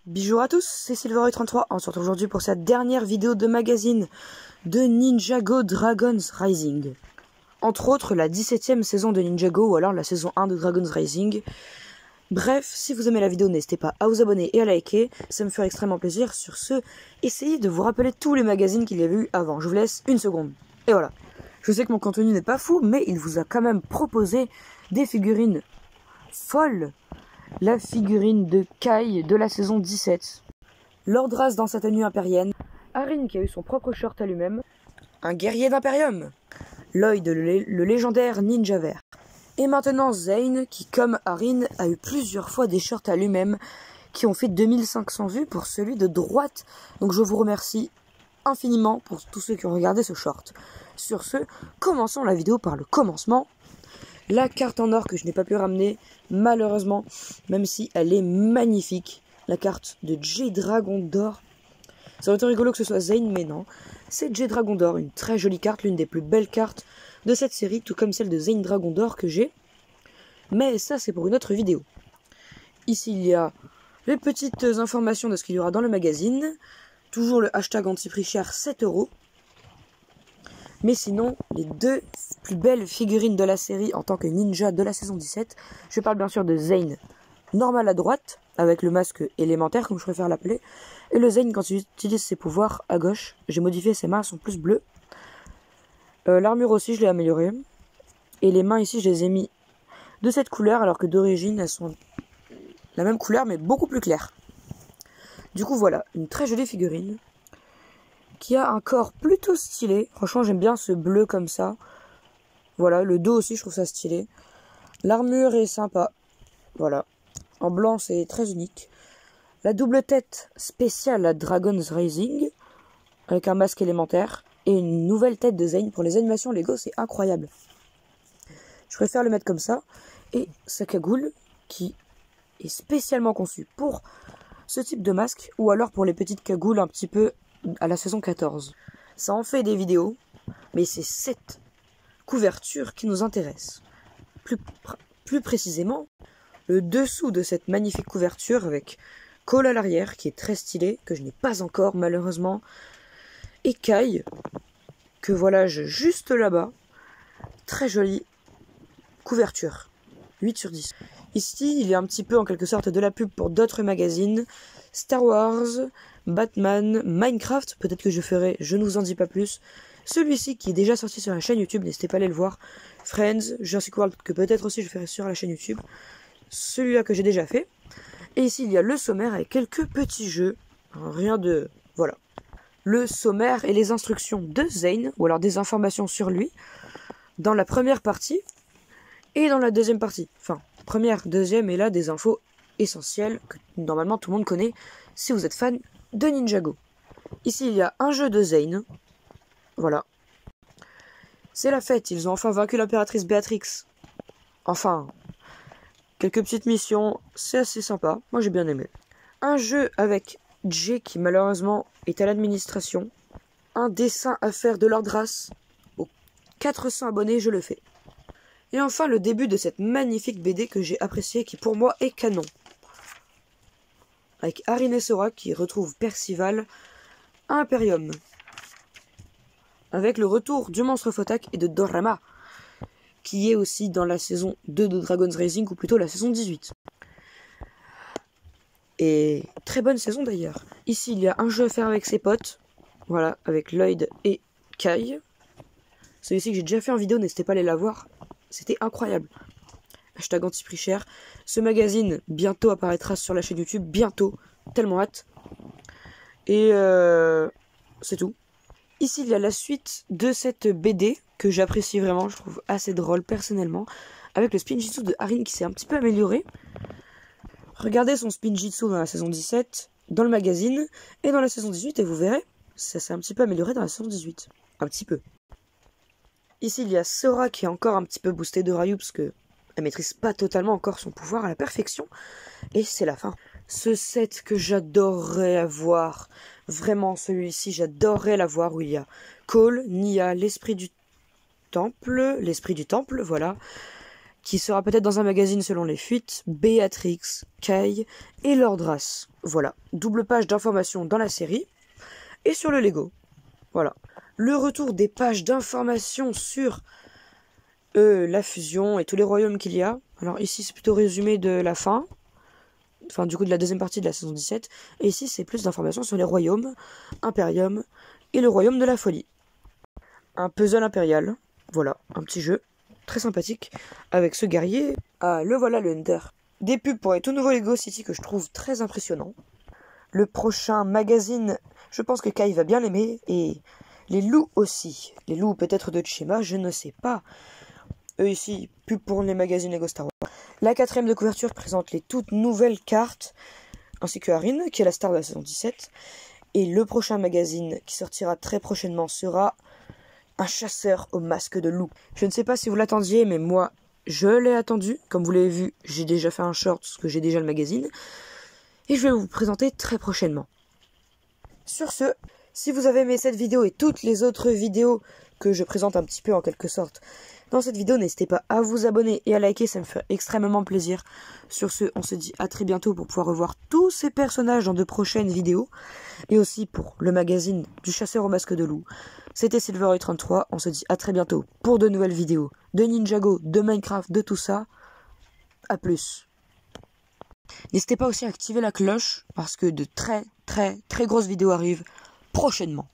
Bonjour à tous, c'est Silveroid33. On se retrouve aujourd'hui pour cette dernière vidéo de magazine de Ninjago Dragons Rising. Entre autres, la 17e saison de Ninjago ou alors la saison 1 de Dragons Rising. Bref, si vous aimez la vidéo, n'hésitez pas à vous abonner et à liker, ça me ferait extrêmement plaisir. Sur ce, essayez de vous rappeler tous les magazines qu'il y avait eu avant. Je vous laisse une seconde. Et voilà. Je sais que mon contenu n'est pas fou, mais il vous a quand même proposé des figurines folles. La figurine de Kai de la saison 17. Lord Ras dans sa tenue impérienne. Arin qui a eu son propre short à lui-même. Un guerrier d'Imperium. Lloyd, le légendaire ninja vert. Et maintenant Zane qui, comme Arin, a eu plusieurs fois des shorts à lui-même qui ont fait 2500 vues pour celui de droite. Donc je vous remercie infiniment pour tous ceux qui ont regardé ce short. Sur ce, commençons la vidéo par le commencement. La carte en or que je n'ai pas pu ramener, malheureusement, même si elle est magnifique. La carte de J Dragon d'or. Ça aurait été rigolo que ce soit Zane, mais non. C'est J Dragon d'or, une très jolie carte, l'une des plus belles cartes de cette série, tout comme celle de Zane Dragon d'or que j'ai. Mais ça, c'est pour une autre vidéo. Ici, il y a les petites informations de ce qu'il y aura dans le magazine. Toujours le hashtag anti-prix cher, 7 €. Mais sinon, les deux plus belles figurines de la série en tant que ninja de la saison 17, je parle bien sûr de Zane, normal à droite, avec le masque élémentaire, comme je préfère l'appeler, et le Zane quand il utilise ses pouvoirs à gauche. J'ai modifié ses mains, elles sont plus bleues. L'armure aussi, je l'ai améliorée. Et les mains ici, je les ai mis de cette couleur, alors que d'origine, elles sont la même couleur, mais beaucoup plus claires. Du coup, voilà, une très jolie figurine qui a un corps plutôt stylé. Franchement, j'aime bien ce bleu comme ça. Voilà, le dos aussi, je trouve ça stylé. L'armure est sympa. Voilà. En blanc, c'est très unique. La double tête spéciale à Dragon's Rising, avec un masque élémentaire. Et une nouvelle tête de Zane. Pour les animations Lego, c'est incroyable. Je préfère le mettre comme ça. Et sa cagoule, qui est spécialement conçue pour ce type de masque. Ou alors pour les petites cagoules un petit peu à la saison 14. Ça en fait des vidéos, mais c'est cette couverture qui nous intéresse. Plus précisément, le dessous de cette magnifique couverture avec Cole à l'arrière, qui est très stylé, que je n'ai pas encore malheureusement, et Kai, que voilà juste là-bas. Très jolie couverture, 8 sur 10. Ici, il y a un petit peu en quelque sorte de la pub pour d'autres magazines, Star Wars, Batman, Minecraft, peut-être que je ferai, je ne vous en dis pas plus. Celui-ci qui est déjà sorti sur la chaîne YouTube, n'hésitez pas à aller le voir. Friends, Jurassic World, que peut-être aussi je ferai sur la chaîne YouTube. Celui-là que j'ai déjà fait. Et ici il y a le sommaire avec quelques petits jeux. Rien de... voilà. Le sommaire et les instructions de Zane, ou alors des informations sur lui, dans la première partie et dans la deuxième partie. Enfin, première, deuxième, et là des infos essentielles que normalement tout le monde connaît si vous êtes fan de Ninjago. Ici il y a un jeu de Zane. Voilà. C'est la fête, ils ont enfin vaincu l'impératrice Béatrix. Enfin, quelques petites missions, c'est assez sympa, moi j'ai bien aimé. Un jeu avec Jay qui malheureusement est à l'administration. Un dessin à faire de Lord Ras. Aux 400 abonnés, je le fais. Et enfin le début de cette magnifique BD que j'ai appréciée, qui pour moi est canon. Avec Arin et Sora qui retrouvent Percival à Imperium. Avec le retour du monstre Photak et de Dorama, qui est aussi dans la saison 2 de Dragon's Rising, ou plutôt la saison 18. Et très bonne saison d'ailleurs. Ici il y a un jeu à faire avec ses potes, voilà, avec Lloyd et Kai. Celui-ci que j'ai déjà fait en vidéo, n'hésitez pas à aller la voir, c'était incroyable. Hashtag anti-prix cher. Ce magazine bientôt apparaîtra sur la chaîne YouTube, bientôt, tellement hâte. Et c'est tout. Ici, il y a la suite de cette BD que j'apprécie vraiment, je trouve assez drôle personnellement, avec le spinjitzu de Arin qui s'est un petit peu amélioré. Regardez son spinjitzu dans la saison 17, dans le magazine, et dans la saison 18, et vous verrez, ça s'est un petit peu amélioré dans la saison 18. Un petit peu. Ici, il y a Sora qui est encore un petit peu boostée de Ryu, parce que elle maîtrise pas totalement encore son pouvoir à la perfection. Et c'est la fin. Ce set que j'adorerais avoir, vraiment celui-ci, j'adorerais l'avoir, où il y a Cole, Nia, l'esprit du temple, voilà, qui sera peut-être dans un magazine selon les fuites, Béatrix, Kai et Lord Ras. Voilà, double page d'informations dans la série et sur le Lego. Voilà, le retour des pages d'informations sur la fusion et tous les royaumes qu'il y a. Alors ici c'est plutôt résumé de la fin, enfin du coup de la deuxième partie de la saison 17, et ici c'est plus d'informations sur les royaumes, Imperium et le royaume de la folie. Un puzzle impérial, voilà, un petit jeu très sympathique avec ce guerrier. Ah, le voilà le Hunter. Des pubs pour les tout nouveaux Lego City que je trouve très impressionnant. Le prochain magazine, je pense que Kai va bien l'aimer, et les loups aussi. Les loups peut-être de Tchema, je ne sais pas. Eux ici, pub pour les magazines Lego Star Wars. La 4ème de couverture présente les toutes nouvelles cartes, ainsi que Harin, qui est la star de la saison 17. Et le prochain magazine qui sortira très prochainement sera un chasseur au masque de loup. Je ne sais pas si vous l'attendiez, mais moi, je l'ai attendu. Comme vous l'avez vu, j'ai déjà fait un short, parce que j'ai déjà le magazine. Et je vais vous présenter très prochainement. Sur ce, si vous avez aimé cette vidéo et toutes les autres vidéos que je présente un petit peu en quelque sorte dans cette vidéo, n'hésitez pas à vous abonner et à liker, ça me fait extrêmement plaisir. Sur ce, on se dit à très bientôt pour pouvoir revoir tous ces personnages dans de prochaines vidéos. Et aussi pour le magazine du chasseur au masque de loup. C'était Silveroid33, on se dit à très bientôt pour de nouvelles vidéos de Ninjago, de Minecraft, de tout ça. A plus. N'hésitez pas aussi à activer la cloche parce que de très grosses vidéos arrivent prochainement.